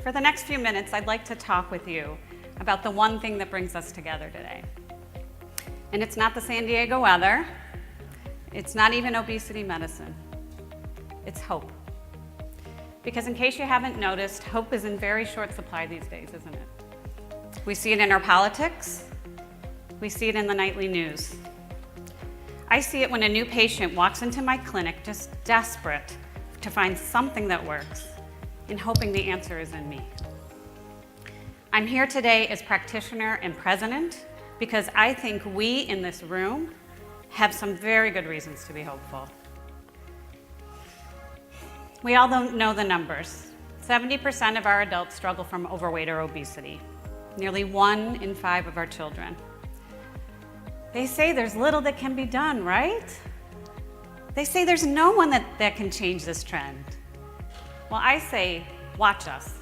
For the next few minutes, I'd like to talk with you about the one thing that brings us together today. And it's not the San Diego weather. It's not even obesity medicine. It's hope. Because in case you haven't noticed, hope is in very short supply these days, isn't it? We see it in our politics. We see it in the nightly news. I see it when a new patient walks into my clinic just desperate to find something that works and hoping the answer is in me. I'm here today as practitioner and president because I think we in this room have some very good reasons to be hopeful. We all know the numbers. 70% of our adults struggle from overweight or obesity. Nearly 1 in 5 of our children. They say there's little that can be done, right? They say there's no one that can change this trend. Well, I say, watch us.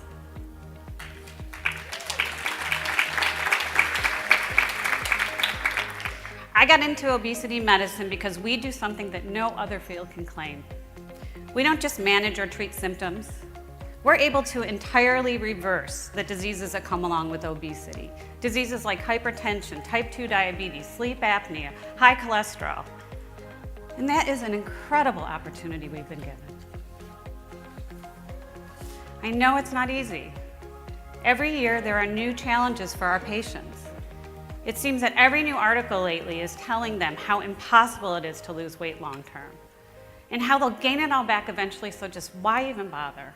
I got into obesity medicine because we do something that no other field can claim. We don't just manage or treat symptoms. We're able to entirely reverse the diseases that come along with obesity. Diseases like hypertension, type 2 diabetes, sleep apnea, high cholesterol. And that is an incredible opportunity we've been given. I know it's not easy. Every year there are new challenges for our patients. It seems that every new article lately is telling them how impossible it is to lose weight long term and how they'll gain it all back eventually, so just why even bother?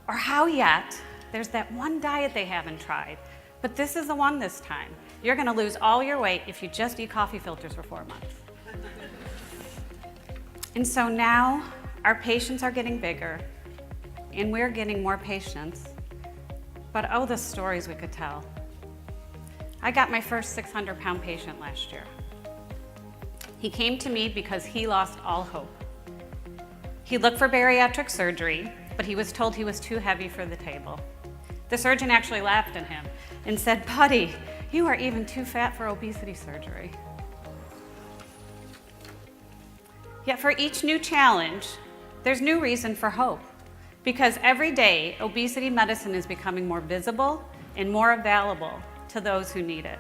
Or how yet, there's that one diet they haven't tried, but this is the one this time. You're gonna lose all your weight if you just eat coffee filters for 4 months. And so now our patients are getting bigger and we're getting more patients, but oh, the stories we could tell. I got my first 600-pound patient last year. He came to me because he lost all hope. He looked for bariatric surgery, but he was told he was too heavy for the table. The surgeon actually laughed at him and said, "Buddy, you are even too fat for obesity surgery." Yet for each new challenge, there's new reason for hope. Because every day, obesity medicine is becoming more visible and more available to those who need it.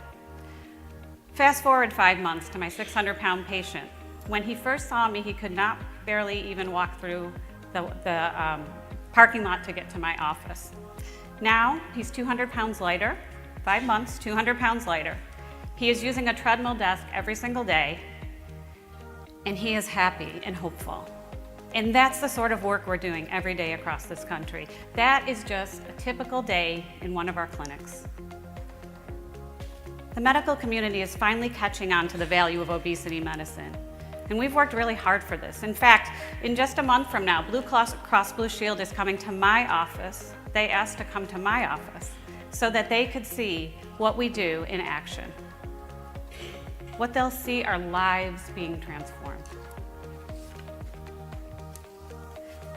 Fast forward 5 months to my 600-pound patient. When he first saw me, he could not barely even walk through the parking lot to get to my office. Now, he's 200 pounds lighter, 5 months, 200 pounds lighter. He is using a treadmill desk every single day, and he is happy and hopeful. And that's the sort of work we're doing every day across this country. That is just a typical day in one of our clinics. The medical community is finally catching on to the value of obesity medicine. And we've worked really hard for this. In fact, in just a month from now, Blue Cross Blue Shield is coming to my office. They asked to come to my office so that they could see what we do in action. What they'll see are lives being transformed.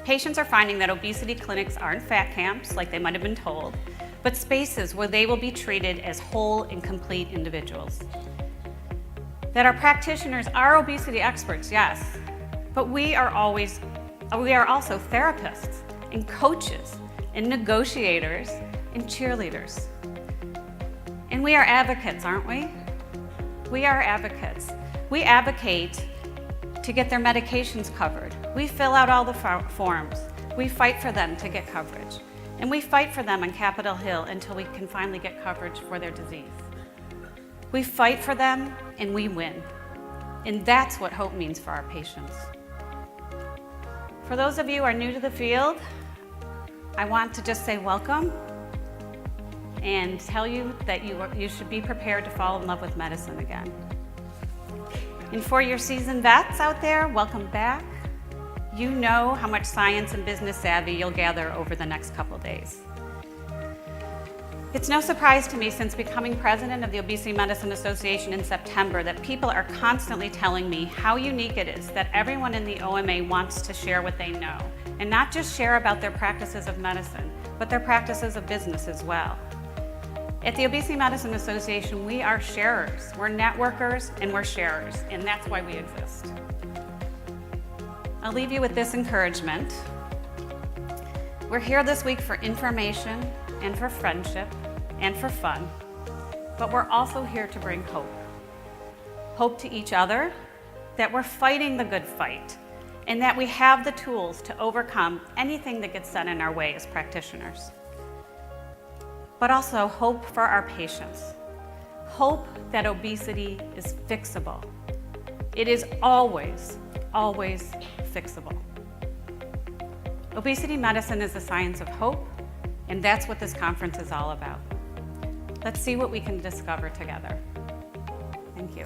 Patients are finding that obesity clinics aren't fat camps like they might have been told, but spaces where they will be treated as whole and complete individuals. That our practitioners are obesity experts, yes, but we are also therapists and coaches and negotiators and cheerleaders. And we are advocates, aren't we? We are advocates. We advocate to get their medications covered. We fill out all the forms. We fight for them to get coverage. And we fight for them on Capitol Hill until we can finally get coverage for their disease. We fight for them and we win. And that's what hope means for our patients. For those of you who are new to the field, I want to just say welcome and tell you that you should be prepared to fall in love with medicine again. And for your seasoned vets out there, welcome back. You know how much science and business savvy you'll gather over the next couple days. It's no surprise to me since becoming president of the Obesity Medicine Association in September that people are constantly telling me how unique it is that everyone in the OMA wants to share what they know, and not just share about their practices of medicine, but their practices of business as well. At the Obesity Medicine Association, we are sharers. We're networkers and we're sharers, and that's why we exist. I'll leave you with this encouragement. We're here this week for information and for friendship and for fun, but we're also here to bring hope. Hope to each other that we're fighting the good fight and that we have the tools to overcome anything that gets set in our way as practitioners. But also hope for our patients. Hope that obesity is fixable. It is always, always fixable. Obesity medicine is the science of hope, and that's what this conference is all about. Let's see what we can discover together. Thank you.